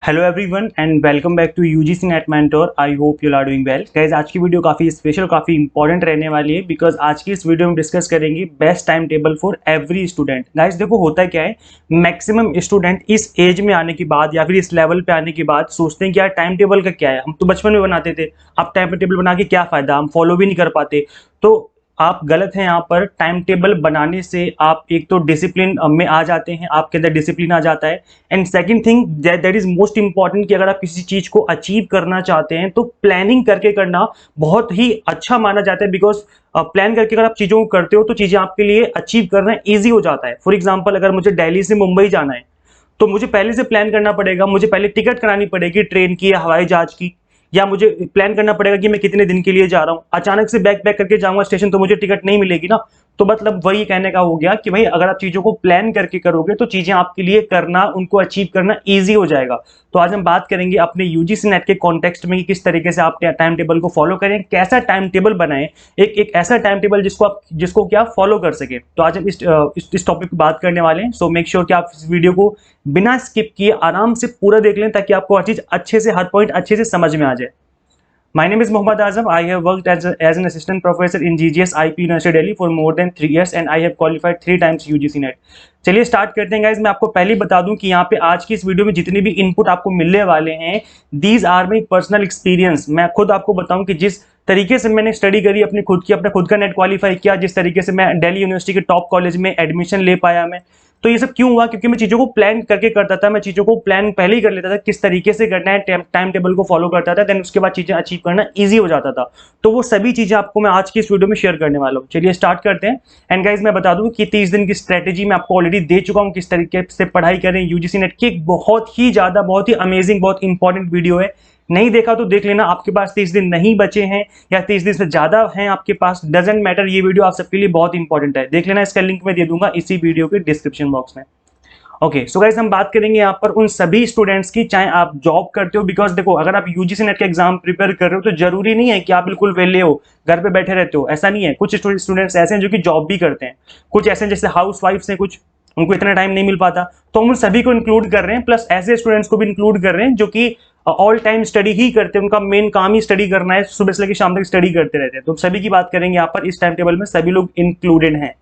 Hello everyone and welcome back to UGC NET mentor. I hope you are doing well guys. आज की video काफ़ी special काफ़ी important रहने वाली है बिकॉज आज की इस वीडियो में डिस्कस करेंगे best time table for every student. Guys देखो होता क्या है, मैक्सिमम स्टूडेंट इस एज में आने के बाद या फिर इस लेवल पे आने के बाद सोचते हैं कि यार टाइम टेबल का क्या है, हम तो बचपन में बनाते थे, अब टाइम टेबल बना के क्या फ़ायदा, हम फॉलो भी नहीं कर पाते। तो आप गलत हैं यहाँ पर। टाइम टेबल बनाने से आप एक तो डिसिप्लिन में आ जाते हैं, आपके अंदर डिसिप्लिन आ जाता है। And second thing that is most important कि अगर आप किसी चीज को अचीव करना चाहते हैं तो प्लानिंग करके करना बहुत ही अच्छा माना जाता है बिकॉज प्लान करके अगर आप चीजों को करते हो तो चीजें आपके लिए अचीव करना ईजी हो जाता है। फॉर एग्जाम्पल अगर मुझे दिल्ली से मुंबई जाना है तो मुझे पहले से प्लान करना पड़ेगा, मुझे पहले टिकट करानी पड़ेगी ट्रेन की या हवाई जहाज की, या मुझे प्लान करना पड़ेगा कि मैं कितने दिन के लिए जा रहा हूं। अचानक से बैग पैक करके जाऊंगा स्टेशन तो मुझे टिकट नहीं मिलेगी ना। तो मतलब वही कहने का हो गया कि भाई अगर आप चीजों को प्लान करके करोगे तो चीजें आपके लिए करना, उनको अचीव करना इजी हो जाएगा। तो आज हम बात करेंगे अपने यूजीसी नेट के कॉन्टेक्स्ट में कि किस तरीके से आप टाइम टेबल को फॉलो करें, कैसा टाइम टेबल बनाएं, एक ऐसा टाइम टेबल जिसको क्या फॉलो कर सके। तो आज हम इस टॉपिक पर बात करने वाले हैं। सो मेक श्योर कि आप इस वीडियो को बिना स्किप किए आराम से पूरा देख लें ताकि आपको हर चीज अच्छे से, हर पॉइंट अच्छे से समझ में आ जाए। My name is Mohammad Azam. I have worked as an assistant professor in GGS IP University Delhi for more than 3 years and I have qualified 3 times UGC NET. चलिए स्टार्ट करते हैं गाइज। मैं आपको पहले ही बता दूं कि यहाँ पे आज की इस वीडियो में जितने भी इनपुट आपको मिलने वाले हैं, these are my personal experience. मैं खुद आपको बताऊं कि जिस तरीके से मैंने स्टडी करी अपनी अपना खुद का नेट क्वालिफाई किया, जिस तरीके से मैं दिल्ली यूनिवर्सिटी के टॉप कॉलेज में एडमिशन ले पाया मैं, तो ये सब क्यों हुआ? क्योंकि मैं चीज़ों को प्लान करके करता था, मैं चीज़ों को प्लान पहले ही कर लेता था किस तरीके से करना है, टाइम टेबल को फॉलो करता था, देन उसके बाद चीज़ें अचीव करना ईजी हो जाता था। तो वो सभी चीज़ें आपको मैं आज की इस वीडियो में शेयर करने वाला हूँ। चलिए स्टार्ट करते हैं। एंड गाइज मैं बता दूं कि 30 दिन की स्ट्रेटेजी मैं आपको ऑलरेडी दे चुका हूँ, किस तरीके से पढ़ाई करें। यूजीसी नेट की एक बहुत ही ज़्यादा, बहुत ही अमेजिंग, बहुत इंपॉर्टेंट वीडियो है। नहीं देखा तो देख लेना। आपके पास 30 दिन नहीं बचे हैं या 30 दिन से ज्यादा हैं आपके पास, डजेंट मैटर, ये वीडियो आप सबके लिए बहुत इंपॉर्टेंट है, देख लेना। इसका लिंक मैं दे दूंगा इसी वीडियो के डिस्क्रिप्शन बॉक्स में। ओके सो गाइस हम बात करेंगे यहाँ पर उन सभी स्टूडेंट्स की, चाहे आप जॉब करते हो, बिकॉज देखो अगर आप यूजीसी नेट का एग्जाम प्रिपेयर कर रहे हो तो जरूरी नहीं है कि आप बिल्कुल वेले हो, घर पे बैठे रहते हो, ऐसा नहीं है। कुछ स्टूडेंट्स ऐसे हैं जो कि जॉब भी करते हैं, कुछ ऐसे हैं जैसे हाउस वाइफ्स हैं, कुछ उनको इतना टाइम नहीं मिल पाता, तो हम उन सभी को इंक्लूड कर रहे हैं, प्लस ऐसे स्टूडेंट्स को भी इंक्लूड कर रहे हैं जो कि ऑल टाइम स्टडी ही करते हैं, उनका मेन काम ही स्टडी करना है, सुबह से लेकर शाम तक स्टडी करते रहते हैं। तो सभी की बात करेंगे यहाँ पर, इस टाइम टेबल में सभी लोग इंक्लूडेड हैं।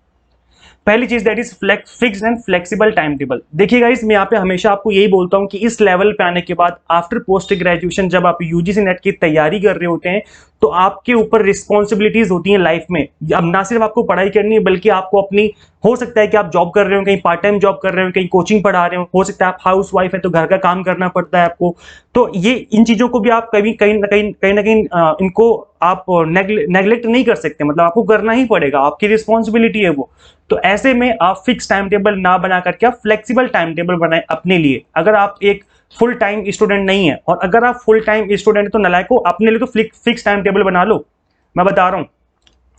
पहली चीज that is fixed and flexible time table. देखिए गाइस मैं यहाँ पे हमेशा आपको यही बोलता हूँ कि इस लेवल पे आने के बाद आफ्टर पोस्ट ग्रेजुएशन जब आप यूजीसी नेट की तैयारी कर रहे होते हैं तो आपके ऊपर रिस्पॉन्सिबिलिटीज होती हैं लाइफ में। अब ना सिर्फ आपको पढ़ाई करनी है बल्कि आपको अपनी, हो सकता है कि आप जॉब कर रहे हो, कहीं पार्ट टाइम जॉब कर रहे हो, कहीं कोचिंग पढ़ा रहे हो सकता है आप हाउस वाइफ है तो घर का काम करना पड़ता है आपको। तो ये इन चीजों को भी आप कभी कहीं ना कहीं इनको आप नेग्लेक्ट नहीं कर सकते, मतलब आपको करना ही पड़ेगा, आपकी रिस्पॉन्सिबिलिटी है वो। तो ऐसे में आप फिक्स टाइम टेबल ना बना करके आप फ्लेक्सिबल टाइम टेबल बनाए अपने लिए। अगर आप एक फुल टाइम स्टूडेंट नहीं है, और अगर आप फुल टाइम स्टूडेंट है तो नलायको अपने लिए तो फिक्स टाइम टेबल बना लो। मैं बता रहा हूं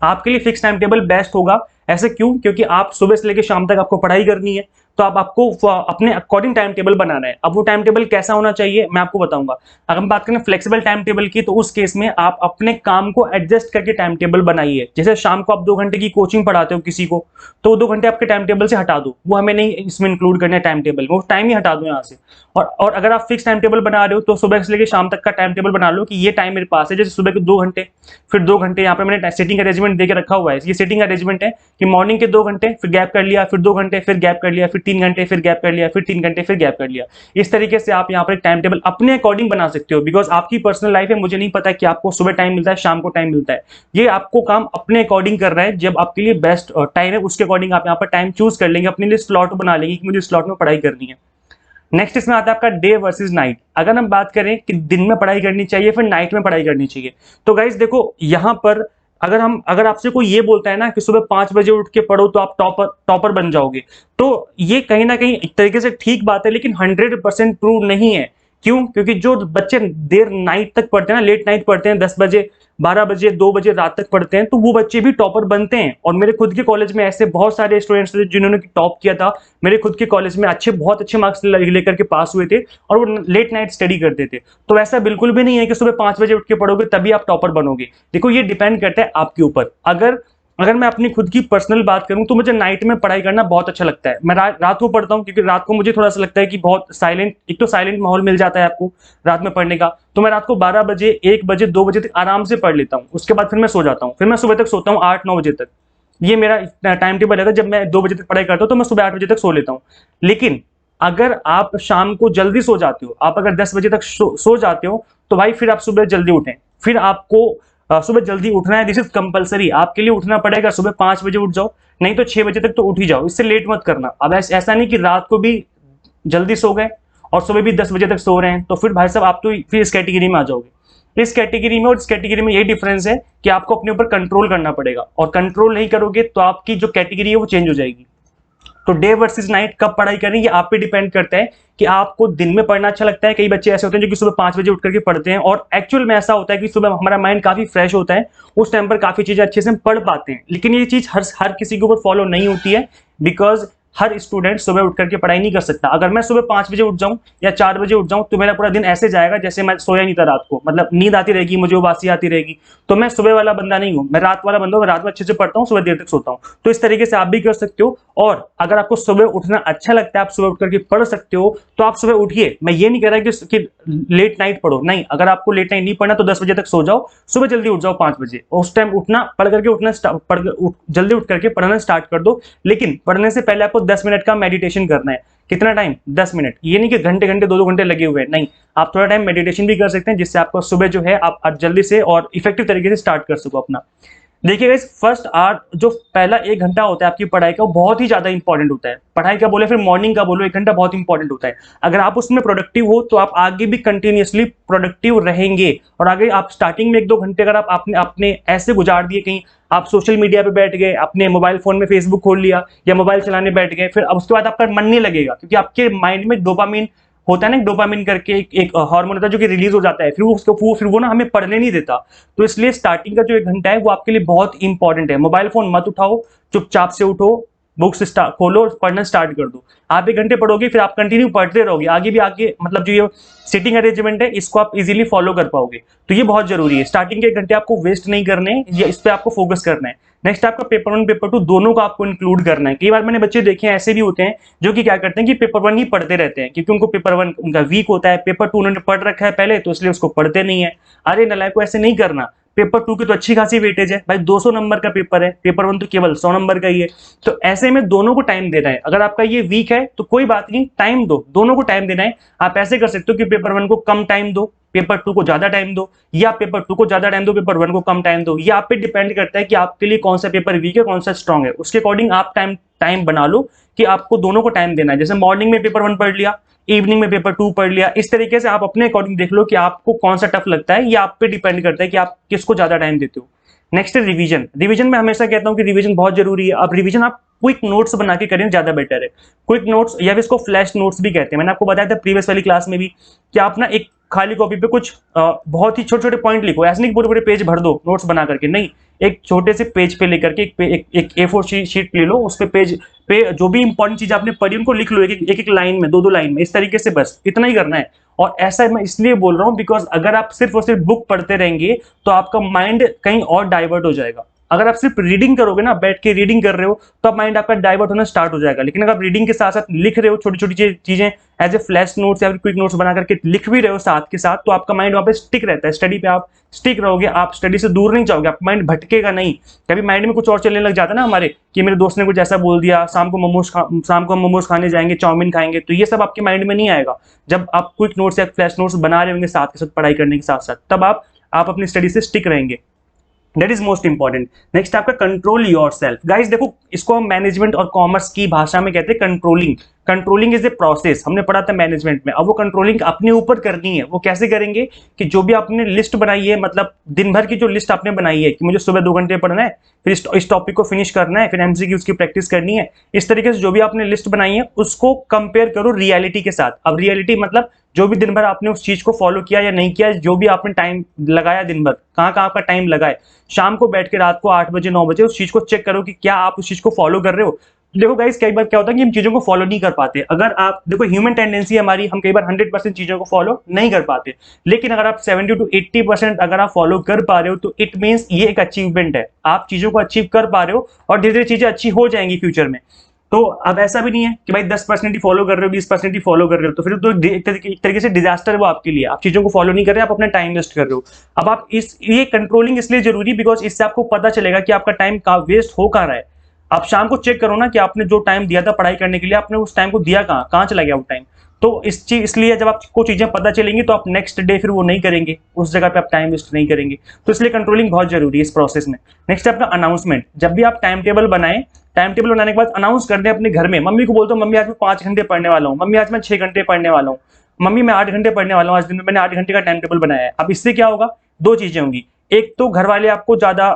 आपके लिए फिक्स टाइम टेबल बेस्ट होगा। ऐसे क्यों? क्योंकि आप सुबह से लेकर शाम तक आपको पढ़ाई करनी है, तो आपको अपने अकॉर्डिंग टाइम टेबल बनाना है। अब वो टाइम टेबल कैसा होना चाहिए मैं आपको बताऊंगा। अगर हम बात करें फ्लेक्सिबल टाइम टेबल की तो उस केस में आप अपने काम को एडजस्ट करके टाइम टेबल बनाइए। जैसे शाम को आप 2 घंटे की कोचिंग पढ़ाते हो किसी को, तो 2 घंटे आपके टाइम टेबल से हटा दो, वो हमें नहीं इसमें इंक्लूड करना है टाइम टेबल, वो टाइम ही हटा दो यहाँ से। और अगर आप फिक्स टाइम टेबल बना रहे हो तो सुबह से लेकर शाम तक का टाइम टेबल बना लो कि ये टाइम मेरे पास है। जैसे सुबह के 2 घंटे, फिर 2 घंटे यहाँ पे मैंने सेटिंग अरेंजमेंट देके रखा हुआ है। ये सेटिंग अरेंजमेंट है कि मॉर्निंग के 2 घंटे, फिर गैप कर लिया, फिर 2 घंटे, फिर गैप कर लिया, फिर 3 घंटे, फिर गैप कर लिया, फिर 3 घंटे, फिर गैप कर लिया। इस तरीके से आप यहाँ पर एक टाइम टेबल अपने अकॉर्डिंग बना सकते हो, बिकॉज आपकी पर्सनल लाइफ है, मुझे नहीं पता कि आपको सुबह टाइम मिलता है, शाम को टाइम मिलता है। ये आपको काम अपने अकॉर्डिंग कर रहा है, जब आपके लिए बेस्ट टाइम है उसके अकॉर्डिंग आप यहाँ पर टाइम चूज कर लेंगे, अपने लिए स्लॉट बना लेंगे कि मुझे स्लॉट में पढ़ाई करनी है। नेक्स्ट इसमें आता है आपका डे वर्सेस नाइट। अगर हम बात करें कि दिन में पढ़ाई करनी चाहिए फिर नाइट में पढ़ाई करनी चाहिए, तो गाइस देखो यहाँ पर अगर आपसे कोई ये बोलता है ना कि सुबह 5 बजे उठ के पढ़ो तो आप टॉपर बन जाओगे, तो ये कहीं ना कहीं एक तरीके से ठीक बात है, लेकिन 100% प्रूव नहीं है। क्यों? क्योंकि जो बच्चे देर नाइट तक पढ़ते हैं ना, लेट नाइट पढ़ते हैं, 10 बजे, 12 बजे, 2 बजे रात तक पढ़ते हैं, तो वो बच्चे भी टॉपर बनते हैं। और मेरे खुद के कॉलेज में ऐसे बहुत सारे स्टूडेंट्स थे जिन्होंने टॉप किया था। मेरे खुद के कॉलेज में बहुत अच्छे मार्क्स लेकर के पास हुए थे और वो लेट नाइट स्टडी करते थे। तो ऐसा बिल्कुल भी नहीं है कि सुबह 5 बजे उठ के पढ़ोगे तभी आप टॉपर बनोगे। देखो ये डिपेंड करता है आपके ऊपर। अगर अगर मैं अपनी खुद की पर्सनल बात करूं तो मुझे नाइट में पढ़ाई करना बहुत अच्छा लगता है। मैं रात को पढ़ता हूं क्योंकि रात को मुझे थोड़ा सा लगता है कि बहुत साइलेंट, एक तो साइलेंट माहौल मिल जाता है आपको रात में पढ़ने का। तो मैं रात को 12 बजे, 1 बजे, 2 बजे तक आराम से पढ़ लेता हूं। उसके बाद फिर मैं सो जाता हूं, फिर मैं सुबह तक सोता हूं 8-9 बजे तक। ये मेरा टाइम टेबल है। जब मैं 2 बजे तक पढ़ाई करता हूं तो मैं सुबह 8 बजे तक सो लेता हूं। लेकिन अगर आप शाम को जल्दी सो जाते हो, आप अगर 10 बजे तक सो जाते हो, तो भाई फिर आप सुबह जल्दी उठें। फिर आपको सुबह जल्दी उठना है, दिस इज कंपलसरी। आपके लिए उठना पड़ेगा। सुबह 5 बजे उठ जाओ, नहीं तो 6 बजे तक तो उठ ही जाओ। इससे लेट मत करना। अब ऐसा नहीं कि रात को भी जल्दी सो गए और सुबह भी 10 बजे तक सो रहे हैं, तो फिर भाई साहब आप तो फिर इस कैटेगरी में आ जाओगे। इस कैटेगरी में और इस कैटेगरी में यही डिफरेंस है कि आपको अपने ऊपर कंट्रोल करना पड़ेगा, और कंट्रोल नहीं करोगे तो आपकी जो कैटेगरी है वो चेंज हो जाएगी। तो डे वर्सेस नाइट कब पढ़ाई करें ये आप पे डिपेंड करता है कि आपको दिन में पढ़ना अच्छा लगता है। कई बच्चे ऐसे होते हैं जो कि सुबह 5 बजे उठ करके पढ़ते हैं, और एक्चुअल में ऐसा होता है कि सुबह हमारा माइंड काफी फ्रेश होता है, उस टाइम पर काफी चीजें अच्छे से हम पढ़ पाते हैं। लेकिन ये चीज हर किसी के ऊपर फॉलो नहीं होती है, बिकॉज हर स्टूडेंट सुबह उठ करके पढ़ाई नहीं कर सकता। अगर मैं सुबह 5 बजे उठ जाऊं या 4 बजे उठ जाऊं तो मेरा पूरा दिन ऐसे जाएगा जैसे मैं सोया नहीं था रात को। मतलब नींद आती रहेगी, मुझे उबासी आती रहेगी। तो मैं सुबह वाला बंदा नहीं हूं, मैं रात वाला बंदा हूं। मैं रात में अच्छे से पढ़ता हूं, सुबह देर तक सोता हूं। तो इस तरीके से आप भी कर सकते हो। और अगर आपको सुबह उठना अच्छा लगता है, आप सुबह उठ करके पढ़ सकते हो, तो आप सुबह उठिए। मैं ये नहीं कह रहा कि लेट नाइट पढ़ो, नहीं। अगर आपको लेट नाइट नहीं पढ़ना तो 10 बजे तक सो जाओ, सुबह जल्दी उठ जाओ 5 बजे, और उस टाइम उठना, पढ़ करके उठना, जल्दी उठ करके पढ़ना स्टार्ट कर दो। लेकिन पढ़ने से पहले आपको 10 मिनट का मेडिटेशन करना है। कितना टाइम? 10 मिनट। ये नहीं कि घंटे घंटे 2-2 घंटे लगे हुए हैं, नहीं। आप थोड़ा टाइम मेडिटेशन भी कर सकते हैं, जिससे आपको सुबह जो है आप जल्दी से और इफेक्टिव तरीके से स्टार्ट कर सको अपना। देखिए गाइस, फर्स्ट आवर जो पहला 1 घंटा होता है आपकी पढ़ाई का, वो बहुत ही ज्यादा इंपॉर्टेंट होता है। पढ़ाई का बोले फिर मॉर्निंग का बोलो, 1 घंटा बहुत इंपॉर्टेंट होता है। अगर आप उसमें प्रोडक्टिव हो तो आप आगे भी कंटिन्यूअसली प्रोडक्टिव रहेंगे। और आगे आप स्टार्टिंग में 1-2 घंटे अगर आप आपने अपने ऐसे गुजार दिए, कहीं आप सोशल मीडिया पे बैठ गए, अपने मोबाइल फोन में फेसबुक खोल लिया या मोबाइल चलाने बैठ गए, फिर अब उसके बाद आपका मन नहीं लगेगा, क्योंकि आपके माइंड में डोपामिन होता है ना, डोपामिन करके एक हार्मोन होता है जो कि रिलीज हो जाता है। फिर वो ना हमें पढ़ने नहीं देता। तो इसलिए स्टार्टिंग का जो 1 घंटा है वो आपके लिए बहुत इंपॉर्टेंट है। मोबाइल फोन मत उठाओ, चुपचाप से उठो, बुक्स खोलो और पढ़ना स्टार्ट कर दो। आप 1 घंटे पढ़ोगे, फिर आप कंटिन्यू पढ़ते रहोगे, आगे भी आगे, मतलब जो ये सिटिंग अरेंजमेंट है इसको आप इजीली फॉलो कर पाओगे। तो ये बहुत जरूरी है। स्टार्टिंग के 1 घंटे आपको वेस्ट नहीं करने, ये इस पे आपको फोकस करना है। नेक्स्ट आपका पेपर 1 पेपर 2 दोनों को आपको इंक्लूड करना है। कई बार मैंने बच्चे देखे हैं ऐसे भी होते हैं जो कि क्या करते हैं कि पेपर 1 ही पढ़ते रहते हैं, क्योंकि उनको पेपर 1 उनका वीक होता है, पेपर 2 उन्होंने पढ़ रखा है पहले, तो इसलिए उसको पढ़ते नहीं है। अरे नालायक को ऐसे नहीं करना। पेपर 2 की तो अच्छी खासी वेटेज है भाई, 200 नंबर का पेपर है, पेपर 1 तो केवल 100 नंबर का ही है। तो ऐसे में दोनों को टाइम देना है। अगर आपका ये वीक है तो कोई बात नहीं, टाइम दो, दोनों को टाइम देना है। आप ऐसे कर सकते हो कि पेपर 1 को कम टाइम दो, पेपर 2 को ज्यादा टाइम दो, या पेपर 2 को ज्यादा टाइम दो, पेपर 1 को कम टाइम दो। ये आप पे डिपेंड करता है कि आपके लिए कौन सा पेपर वीक है, कौन सा स्ट्रांग है। उसके अकॉर्डिंग आप टाइम बना लो कि आपको दोनों को टाइम देना है। जैसे मॉर्निंग में पेपर 1 पढ़ लिया, इवनिंग में पेपर 2 पढ़ लिया। इस तरीके से आप अपने अकॉर्डिंग देख लो कि आपको कौन सा टफ लगता है। ये आप पे डिपेंड करता है कि आप किसको ज्यादा टाइम देते हो। नेक्स्ट है रिवीजन। रिवीजन में हमेशा कहता हूं कि रिवीजन बहुत जरूरी है। अब रिवीजन आप क्विक नोट्स बना के करें, ज्यादा बेटर है। क्विक नोट्स या फिर इसको फ्लैश नोट्स भी कहते हैं। मैंने आपको बताया था प्रीवियस वाली क्लास में भी कि आप ना एक खाली कॉपी पे कुछ बहुत ही छोटे छोटे पॉइंट लिखो। ऐसे नहीं पूरे पूरे पेज भर दो नोट्स बना करके, नहीं। एक छोटे से पेज पे लेकर के एक A4 शीट ले लो, उस पे पेज पे जो भी इंपॉर्टेंट चीज आपने पढ़ी उनको लिख लो, एक लाइन में, 2-2 लाइन में, इस तरीके से, बस इतना ही करना है। और ऐसा मैं इसलिए बोल रहा हूं बिकॉज अगर आप सिर्फ और सिर्फ बुक पढ़ते रहेंगे तो आपका माइंड कहीं और डाइवर्ट हो जाएगा। अगर आप सिर्फ रीडिंग करोगे ना, बैठ के रीडिंग कर रहे हो, तो माइंड आपका डाइवर्ट होना स्टार्ट हो जाएगा। लेकिन अगर आप रीडिंग के साथ साथ लिख रहे हो, छोटी छोटी चीजें एज ए फ्लैश नोट्स या फिर क्विक नोट्स बना करके लिख भी रहे हो साथ के साथ, तो आपका माइंड वहां पे स्टिक रहता है। स्टडी पे आप स्टिक रहोगे, आप स्टडी से दूर नहीं जाओगे, आपका माइंड भटकेगा नहीं। कभी माइंड में कुछ और चलने लग जाता है ना हमारे, कि मेरे दोस्त ने कुछ ऐसा बोल दिया, शाम को हम मोमोज खाने जाएंगे, चाउमीन खाएंगे, तो ये सब आपके माइंड में नहीं आएगा। जब आप क्विक नोट्स या फ्लैश नोट्स बना रहे होंगे साथ के साथ, पढ़ाई करने के साथ साथ, तब आप अपनी स्टडी से स्टिक रहेंगे। That is most important. Next आपका कंट्रोल योर सेल्फ। गाइज देखो, इसको हम मैनेजमेंट और कॉमर्स की भाषा में कहते हैं controlling. Controlling is a process, हमने पढ़ा था मैनेजमेंट में। अब वो कंट्रोलिंग अपने ऊपर करनी है। वो कैसे करेंगे कि जो भी आपने लिस्ट बनाई है, मतलब दिन भर की जो लिस्ट आपने बनाई है कि मुझे सुबह 2 घंटे पढ़ना है, फिर इस टॉपिक को फिनिश करना है, फिर एमसीक्यूज की प्रैक्टिस करनी है, इस तरीके से जो भी आपने लिस्ट बनाई है उसको कंपेयर करो रियलिटी के साथ। अब रियलिटी मतलब जो भी दिन भर आपने उस चीज को फॉलो किया या नहीं किया, जो भी आपने टाइम लगाया दिन भर, कहाँ कहाँ आपका टाइम लगा है, शाम को बैठ के रात को 8 बजे 9 बजे उस चीज को चेक करो कि क्या आप उस चीज को फॉलो कर रहे हो। देखो गाइस, कई बार क्या होता है कि हम चीजों को फॉलो नहीं कर पाते। अगर आप देखो, ह्यूमन टेंडेंसी हमारी, हम कई बार 100% चीजों को फॉलो नहीं कर पाते, लेकिन अगर आप 70 to 80% अगर आप फॉलो कर पा रहे हो तो इट मींस ये एक अचीवमेंट है, आप चीजों को अचीव कर पा रहे हो और धीरे धीरे चीजें अच्छी हो जाएंगी फ्यूचर में। तो अब ऐसा भी नहीं है कि भाई 10% ही फॉलो कर रहे हो, 20% ही फॉलो कर रहे हो, तो फिर तो एक तरीके से डिजास्टर है वो आपके लिए। आप चीजों को फॉलो नहीं कर रहे, आप अपना टाइम वेस्ट कर रहे हो। अब आप इस ये कंट्रोलिंग इसलिए जरूरी, बिकॉज इससे आपको पता चलेगा कि आपका टाइम कहाँ वेस्ट हो कहाँ रहा है। आप शाम को चेक करो ना कि आपने जो टाइम दिया था पढ़ाई करने के लिए, आपने उस टाइम को दिया कहाँ, कहाँ चला गया वो टाइम। तो इसलिए जब आपको चीजें पता चलेंगी तो आप नेक्स्ट डे फिर वो नहीं करेंगे, उस जगह पे आप टाइम वेस्ट नहीं करेंगे। तो इसलिए कंट्रोलिंग बहुत जरूरी है इस प्रोसेस में। नेक्स्ट है आपका अनाउंसमेंट। जब भी आप टाइम टेबल बनाएं, टाइम टेबल बनाने के बाद अनाउंस कर दें अपने घर में। मम्मी को बोलते हो, मम्मी आज मैं 5 घंटे पढ़ने वाला हूँ, मम्मी आज मैं 6 घंटे पढ़ने वाला हूँ, मम्मी मैं 8 घंटे पढ़ने वाला हूँ, आज दिन में मैंने 8 घंटे का टाइम टेबल बनाया है। अब इससे क्या होगा, दो चीजें होंगी। एक तो घर वाले आपको ज्यादा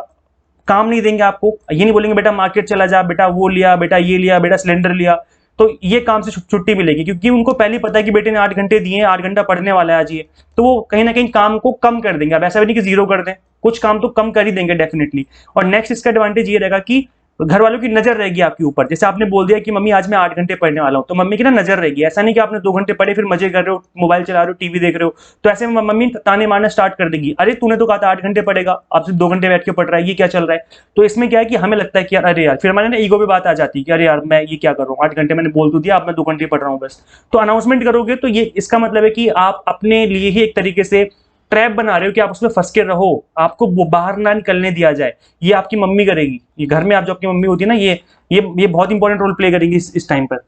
काम नहीं देंगे, आपको ये नहीं बोलेंगे बेटा मार्केट चला जा, बेटा वो लिया, बेटा ये लिया, बेटा सिलेंडर लिया। तो ये काम से छुट्टी मिलेगी, क्योंकि उनको पहले पता है कि बेटे ने 8 घंटे दिए, 8 घंटा पढ़ने वाला है आज ये। तो वो कहीं ना कहीं काम को कम कर देंगे। अब ऐसा भी नहीं कि जीरो कर दें, कुछ काम तो कम कर ही देंगे डेफिनेटली। और नेक्स्ट इसका एडवांटेज ये रहेगा कि घर वालों की नजर रहेगी आपके ऊपर। जैसे आपने बोल दिया कि मम्मी आज मैं 8 घंटे पढ़ने वाला हूँ, तो मम्मी की ना नजर रहेगी। ऐसा नहीं कि आपने 2 घंटे पढ़े फिर मजे कर रहे हो, मोबाइल चला रहे हो, टीवी देख रहे हो, तो ऐसे में मम्मी ताने मारना स्टार्ट कर देगी, अरे तूने तो कहा था 8 घंटे पढ़ेगा, अब सिर्फ 2 घंटे बैठ के पढ़ रहा है, ये क्या चल रहा है। तो इसमें क्या है कि हमें लगता है कि यार अरे यार, फिर हमारे ना ईगो पे बात आ जाती है कि अरे यार मैं ये क्या कर रहा हूँ, 8 घंटे मैंने बोल तो दिया, अब मैं 2 घंटे पढ़ रहा हूँ बस। तो अनाउंसमेंट करोगे तो ये इसका मतलब है कि आप अपने लिए ही एक तरीके से ट्रैप बना रहे हो कि आप उसमें फंस के रहो, आपको वो बाहर ना निकलने दिया जाए। ये आपकी मम्मी करेगी, ये घर में आप जो आपकी मम्मी होती है ना, ये बहुत इंपॉर्टेंट रोल प्ले करेंगी इस टाइम पर।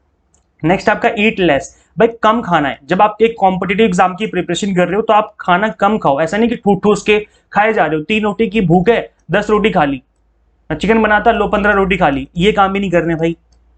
नेक्स्ट आपका ईट लेस। भाई कम खाना है। जब आप एक कॉम्पिटेटिव एग्जाम की प्रिपरेशन कर रहे हो तो आप खाना कम खाओ। ऐसा नहीं कि ठूस ठूस के खाए जा रहे हो, 3 रोटी की भूख है 10 रोटी खा ली, चिकन बनाता लो 15 रोटी खा ली, ये काम भी नहीं करने भाई।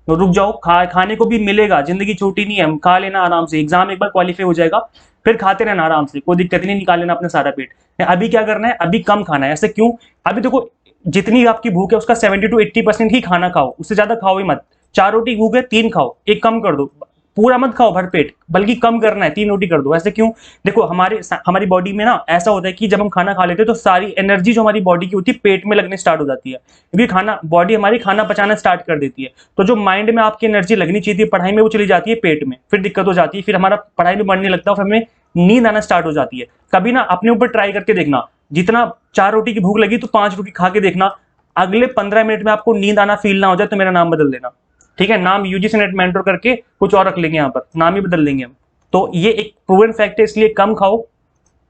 तो रुक जाओ, खाने को भी मिलेगा, जिंदगी छोटी नहीं है, खा लेना आराम से, एग्जाम एक बार क्वालिफाई हो जाएगा फिर खाते रहना आराम से, कोई दिक्कत नहीं, निकाल लेना अपना सारा पेट। अभी क्या करना है, अभी कम खाना है। ऐसे क्यों, अभी देखो जितनी आपकी भूख है उसका 70 to 80% ही खाना खाओ, उससे ज्यादा खाओ ही मत। 4 रोटी भूख है 3 खाओ, एक कम कर दो, पूरा मत खाओ भर पेट, बल्कि कम करना है, 3 रोटी कर दो। ऐसे क्यों, देखो हमारी बॉडी में ना ऐसा होता है कि जब हम खाना खा लेते हैं तो सारी एनर्जी जो हमारी बॉडी की होती है पेट में लगने स्टार्ट हो जाती है, क्योंकि बॉडी हमारी खाना पचाना स्टार्ट कर देती है। तो जो माइंड में आपकी एनर्जी लगनी चाहिए थी पढ़ाई में, वो चली जाती है पेट में, फिर दिक्कत हो जाती है, फिर हमारा पढ़ाई में मन नहीं लगता, फिर हमें नींद आना स्टार्ट हो जाती है। कभी ना अपने ऊपर ट्राई करके देखना, जितना 4 रोटी की भूख लगी तो 5 रोटी खा के देखना, अगले 15 मिनट में आपको नींद आना फील ना हो जाए तो मेरा नाम बदल देना, ठीक है। नाम यूजीसी नेट मेंटर करके कुछ और रख लेंगे, यहाँ पर नाम ही बदल देंगे हम। तो ये एक प्रूवन फैक्ट है, इसलिए कम खाओ,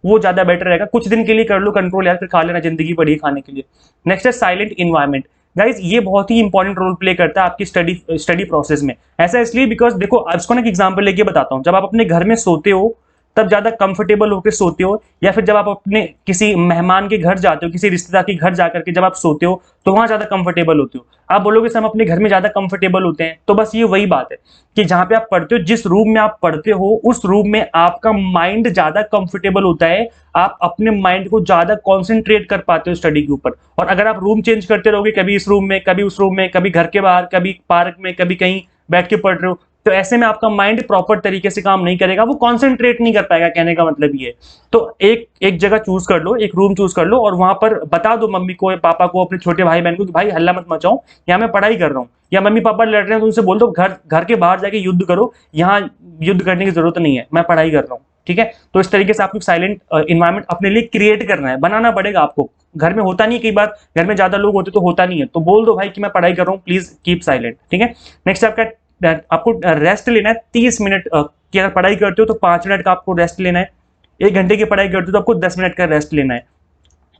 वो ज्यादा बेटर रहेगा। कुछ दिन के लिए कर लो कंट्रोल यार, फिर खा लेना, जिंदगी पड़ी है खाने के लिए। नेक्स्ट है साइलेंट इन्वायरमेंट। गाइज ये बहुत ही इंपॉर्टेंट रोल प्ले करता है आपकी स्टडी प्रोसेस में। ऐसा इसलिए बिकॉज देखो, इसको ना एक एग्जांपल लेके बताता हूँ। जब आप अपने घर में सोते हो तब ज्यादा कंफर्टेबल होकर सोते हो, या फिर जब आप अपने किसी मेहमान के घर जाते हो, किसी रिश्तेदार के घर जाकर के जब आप सोते हो तो वहां ज्यादा कंफर्टेबल होते हो। आप बोलोगे सर हम अपने घर में ज्यादा कंफर्टेबल होते हैं, तो बस ये वही बात है कि जहां पे आप पढ़ते हो, जिस रूम में आप पढ़ते हो उस रूम में आपका माइंड ज्यादा कंफर्टेबल होता है, आप अपने माइंड को ज्यादा कॉन्सेंट्रेट कर पाते हो स्टडी के ऊपर। और अगर आप रूम चेंज करते रहोगे, कभी इस रूम में, कभी उस रूम में, कभी घर के बाहर, कभी पार्क में, कभी कहीं बैठ के पढ़ रहे हो, तो ऐसे में आपका माइंड प्रॉपर तरीके से काम नहीं करेगा, वो कॉन्सेंट्रेट नहीं कर पाएगा। कहने का मतलब ये है। तो एक जगह चूज कर लो, एक रूम चूज कर लो, और वहां पर बता दो मम्मी को, पापा को, अपने छोटे भाई बहन को कि भाई हल्ला मत मचाओ, यहाँ मैं पढ़ाई कर रहा हूँ। या मम्मी पापा लड़ रहे हैं तो उनसे बोल दो घर के बाहर जाके युद्ध करो, यहाँ युद्ध करने की जरूरत नहीं है, मैं पढ़ाई कर रहा हूँ, ठीक है। तो इस तरीके से आपको साइलेंट इन्वायरमेंट अपने लिए क्रिएट करना है, बनाना पड़ेगा आपको। घर में होता नहीं, कई बार घर में ज्यादा लोग होते तो होता नहीं है, तो बोल दो भाई कि मैं पढ़ाई कर रहा हूँ, प्लीज कीप साइलेंट, ठीक है। नेक्स्ट आपको रेस्ट लेना है 30 मिनट की। अगर पढ़ाई करते हो तो 5 मिनट का आपको रेस्ट लेना है, 1 घंटे की पढ़ाई करते हो तो आपको 10 मिनट का रेस्ट लेना है।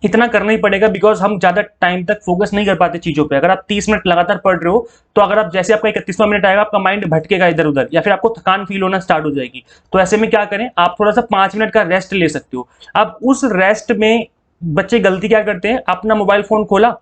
इतना करना ही पड़ेगा, बिकॉज हम ज्यादा टाइम तक फोकस नहीं कर पाते चीजों पे। अगर आप 30 मिनट लगातार पढ़ रहे हो तो अगर आप जैसे आपका 31वां मिनट आएगा आपका माइंड भटकेगा इधर उधर, या फिर आपको थकान फील होना स्टार्ट हो जाएगी। तो ऐसे में क्या करें, आप थोड़ा सा 5 मिनट का रेस्ट ले सकते हो। अब उस रेस्ट में बच्चे गलती क्या करते हैं, अपना मोबाइल फोन खोला,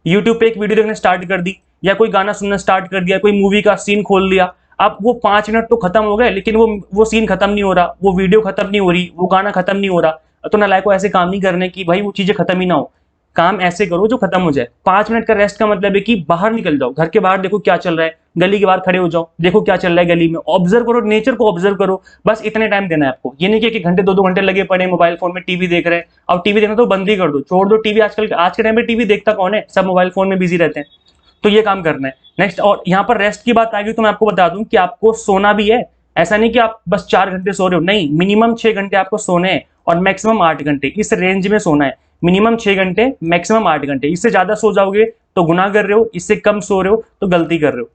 यूट्यूब पे एक वीडियो देखना स्टार्ट कर दी, या कोई गाना सुनना स्टार्ट कर दिया, कोई मूवी का सीन खोल लिया। अब वो 5 मिनट तो खत्म हो गए, लेकिन वो सीन खत्म नहीं हो रहा, वो वीडियो खत्म नहीं हो रही, वो गाना खत्म नहीं हो रहा। तो नालायक को ऐसे काम नहीं करने की भाई, वो चीजें खत्म ही ना हो। काम ऐसे करो जो खत्म हो जाए। 5 मिनट का रेस्ट का मतलब है कि बाहर निकल जाओ, घर के बाहर देखो क्या चल रहा है, गली के बाहर खड़े हो जाओ, देखो क्या चल रहा है गली में, ऑब्जर्व करो, नेचर को ऑब्जर्व करो। बस इतने टाइम देना है आपको। ये नहीं कि 1 घंटे 2 घंटे लगे पड़े मोबाइल फोन में टीवी देख रहे हैं। अब टीवी देखना तो बंद ही कर दो, छोड़ दो टीवी। आजकल आज के टाइम में टीवी देखता कौन है, सब मोबाइल फोन में बिजी रहते हैं। तो ये काम करना है नेक्स्ट। और यहाँ पर रेस्ट की बात आ गई तो मैं आपको बता दूं कि आपको सोना भी है। ऐसा नहीं कि आप बस 4 घंटे सो रहे हो, नहीं, मिनिमम 6 घंटे आपको सोने हैं और मैक्सिमम 8 घंटे, इस रेंज में सोना है। मिनिमम 6 घंटे, मैक्सिमम 8 घंटे। इससे ज्यादा सो जाओगे तो गुनाह कर रहे हो, इससे कम सो रहे हो तो गलती कर रहे हो।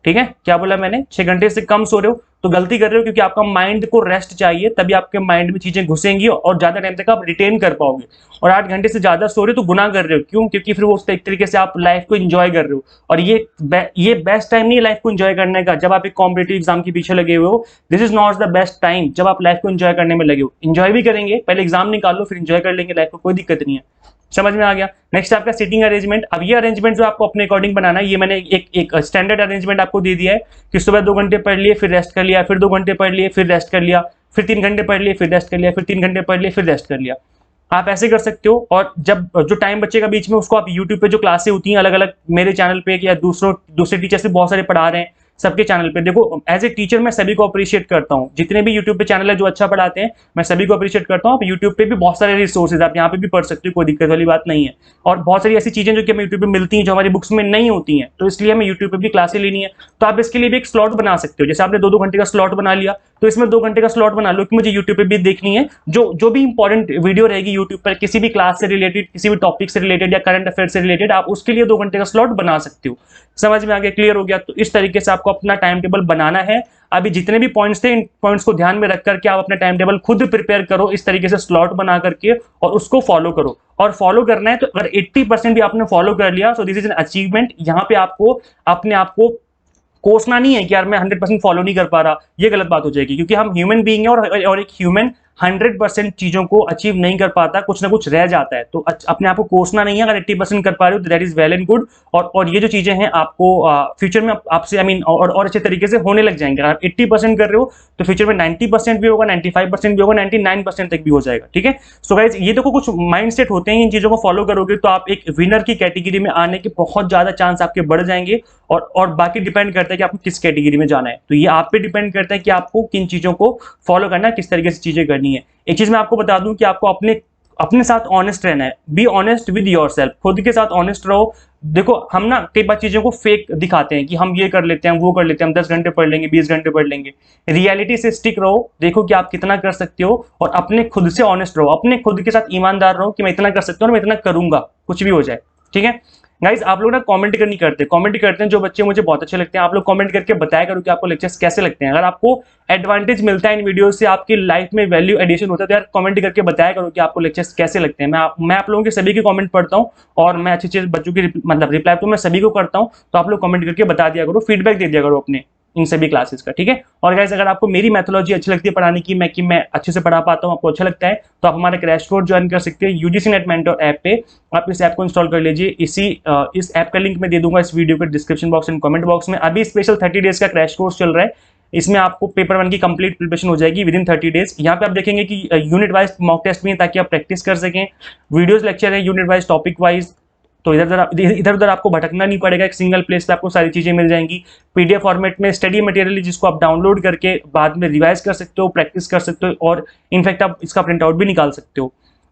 ठीक है, क्या बोला मैंने, 6 घंटे से कम सो रहे हो तो गलती कर रहे हो, क्योंकि आपका माइंड को रेस्ट चाहिए, तभी आपके माइंड में चीजें घुसेंगी और ज्यादा टाइम तक आप रिटेन कर पाओगे। और 8 घंटे से ज्यादा सो रहे हो तो गुनाह कर रहे हो, क्यों, क्योंकि फिर वो एक तरीके से आप लाइफ को एंजॉय कर रहे हो। और ये बेस्ट टाइम नहीं है लाइफ को एंजॉय करने का जब आप एक कॉम्पिटेटिव एग्जाम के पीछे लगे हुए हो। This is not the best time जब आप लाइफ को एंजॉय करने में लगे हो। एंजॉय भी करेंगे, पहले एग्जाम निकाल लो फिर एंजॉय कर लेंगे लाइफ को, कोई दिक्कत नहीं है। समझ में आ गया। नेक्स्ट आपका सीटिंग अरेंजमेंट। अब ये अरेंजमेंट जो आपको अपने अकॉर्डिंग बनाना है, ये मैंने एक स्टैंडर्ड अरेंजमेंट आपको दे दिया है कि सुबह 2 घंटे पढ़ लिए फिर रेस्ट कर लिया, फिर 2 घंटे पढ़ लिए फिर रेस्ट कर लिया, फिर 3 घंटे पढ़ लिए फिर रेस्ट कर लिया, फिर 3 घंटे पढ़ लिए फिर रेस्ट कर लिया। आप ऐसे कर सकते हो। और जब जो टाइम बचेगा बीच में, उसको आप यूट्यूब पे जो क्लासें होती हैं अलग अलग, मेरे चैनल पे या दूसरे टीचर से बहुत सारे पढ़ा रहे हैं, सबके चैनल पे देखो। एज ए टीचर मैं सभी को अप्रिशिएट करता हूँ, जितने भी यूट्यूब पे चैनल है जो अच्छा पढ़ाते हैं मैं सभी को अप्रिशिएट करता हूँ। आप यूट्यूब पे भी बहुत सारे रिसोर्सेज, आप यहाँ पे भी पढ़ सकते हो, कोई दिक्कत वाली बात नहीं है। और बहुत सारी ऐसी चीजें जो कि हमें यूट्यूब पे मिलती हैं जो हमारी बुक्स में नहीं होती हैं, तो इसलिए हमें यूट्यूब पे भी क्लासें लेनी है। तो आप इसके लिए भी एक स्लॉट बना सकते हो। जैसे आपने 2-2 घंटे का स्लॉट बना लिया, तो इसमें 2 घंटे का स्लॉट बना लो कि मुझे यूट्यूब पे भी देखनी है, जो भी इंपॉर्टेंट वीडियो रहेगी यूट्यूब पर किसी भी क्लास से रिलेटेड, किसी भी टॉपिक से रिलेटेड या करंट अफेयर से रिलेटेड, आप उसके लिए 2 घंटे का स्लॉट बना सकते हो। समझ में आ गया, क्लियर हो गया। तो इस तरीके से आपको अपना टाइम टेबल बनाना है। अभी जितने भी पॉइंट्स थे, इन पॉइंट्स को ध्यान में रख करके आप अपना टाइम टेबल खुद प्रिपेयर करो, इस तरीके से स्लॉट बना करके, और उसको फॉलो करो। और फॉलो करना है तो अगर 80% भी आपने फॉलो कर लिया, so this is an achievement. यहाँ पे आपको अपने आप को कोसना नहीं है कि यार मैं 100% फॉलो नहीं कर पा रहा, ये गलत बात हो जाएगी, क्योंकि हम ह्यूमन बीइंग है और एक ह्यूमन 100% चीजों को अचीव नहीं कर पाता, कुछ ना कुछ रह जाता है। तो अपने आप को कोसना नहीं है। अगर 80% कर पा रहे हो तो that is well and good. और ये जो चीजें हैं आपको फ्यूचर में आपसे और अच्छे तरीके से होने लग जाएंगे। अगर आप 80% कर रहे हो तो फ्यूचर में 90% भी होगा, 95% भी होगा, 99% तक भी हो जाएगा। ठीक है। सो गाइज, ये देखो कुछ माइंड सेट होते हैं, इन चीजों को फॉलो करोगे तो आप एक विनर की कैटेगरी में आने के बहुत ज्यादा चांस आपके बढ़ जाएंगे। और बाकी डिपेंड करता है कि आपको किस कैटेगरी में जाना है। तो ये आप पे डिपेंड करता है कि आपको किन चीजों को फॉलो करना है, किस तरीके से चीजें करनी है। एक चीज मैं आपको बता दूं कि आपको अपने साथ ऑनेस्ट रहना है। बी ऑनेस्ट विद योरसेल्फ, खुद के साथ ऑनेस्ट रहो। देखो हम ना कई बार चीजों को फेक दिखाते हैं कि हम ये कर लेते हैं, वो कर लेते हैं, हम 10 घंटे पढ़ लेंगे, 20 घंटे पढ़ लेंगे। रियलिटी से स्टिक रहो, देखो कि आप कितना कर सकते हो, और अपने खुद से ऑनेस्ट रहो, अपने खुद के साथ ईमानदार रहो कि मैं इतना कर सकता हूँ और मैं इतना करूंगा, कुछ भी हो जाए। ठीक है गाइज, आप लोग ना कमेंट करते हैं जो बच्चे मुझे बहुत अच्छे लगते हैं। आप लोग कमेंट करके बताया करो कि आपको लेक्चर्स कैसे लगते हैं। अगर आपको एडवांटेज मिलता है इन वीडियो से, आपकी लाइफ में वैल्यू एडिशन होता है, तो यार कमेंट करके बताया करो कि आपको लेक्चर्स कैसे लगते हैं। मैं आप लोगों के सभी के कमेंट पढ़ता हूँ और मैं अच्छे बच्चों की मतलब रिप्लाई तो मैं सभी को करता हूँ। तो आप लोग कमेंट करके बता दिया करो, फीडबैक दे दिया करो अपने इन सभी क्लासेस का। ठीक है। और गाइस, अगर आपको मेरी मेथोलॉजी अच्छी लगती है पढ़ाने की, मैं अच्छे से पढ़ा पाता हूँ, आपको अच्छा लगता है, तो आप हमारा क्रैश कोर्स ज्वाइन कर सकते हैं यूजीसी नेट मेंटोर ऐप पे। आप इस ऐप को इंस्टॉल कर लीजिए। इस ऐप का लिंक मैं दे दूंगा इस वीडियो के description box and comment box में। अभी स्पेशल 30 डेज का क्रैश कोर्स चल रहा है। इसमें आपको पेपर 1 की कंप्लीट प्रिपरेशन हो जाएगी विद इन 30 डेज। यहाँ पे आप देखेंगे कि यूनिट वाइज मॉक टेस्ट भी है ताकि आप प्रैक्टिस कर सकें। वीडियोस लेक्चर है यूनिट वाइज, टॉपिक वाइज, तो इधर उधर आपको भटकना नहीं पड़ेगा। एक सिंगल प्लेस पे आपको सारी चीजें मिल जाएंगी। पीडीएफ फॉर्मेट में स्टडी मटेरियल जिसको आप डाउनलोड करके बाद में रिवाइज कर सकते हो, प्रैक्टिस कर सकते हो, और इनफैक्ट आप इसका प्रिंट आउट भी निकाल सकते हो।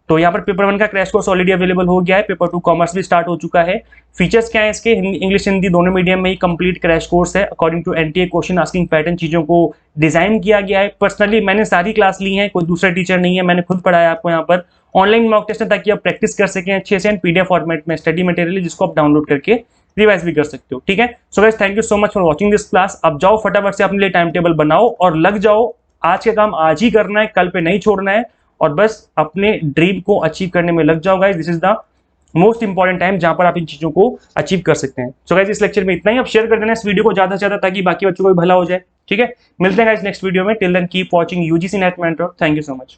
तो यहाँ पर पेपर 1 का क्रैश कोर्स ऑलरेडी अवेलेबल हो गया है। पेपर 2 कॉमर्स भी स्टार्ट हो चुका है। फीचर्स क्या है इसके, इंग्लिश हिंदी दोनों मीडियम में ही कंप्लीट क्रैश कोर्स है। According to NTA question asking pattern चीजों को डिजाइन किया गया है। पर्सनली मैंने सारी क्लास ली है, कोई दूसरा टीचर नहीं है, मैंने खुद पढ़ाया आपको। यहाँ पर ऑनलाइन मॉक टेस्ट है ताकि आप प्रैक्टिस कर सकें अच्छे से, एंड पीडीएफ फॉर्मेट में स्टडी मटेरियल जिसको आप डाउनलोड करके रिवाइज भी कर सकते हो। ठीक है। So guys, thank you so much for watching this class. अब जाओ फटाफट से अपने लिए टाइम टेबल बनाओ और लग जाओ। आज का काम आज ही करना है, कल पे नहीं छोड़ना है, और बस अपने ड्रीम को अचीव करने में लग जाओ guys. This is the most important time जहां पर आप इन चीजों को अचीव कर सकते हैं। सो गाइस, इस लेक्चर में इतना ही। आप शेयर कर देना इस वीडियो को ज्यादा से ज्यादा ताकि बाकी बच्चों को भी भला हो जाए। ठीक है। मिलते हैं गाइस नेक्स्ट वीडियो में। Till then keep watching UGC NET mentor. Thank you so much.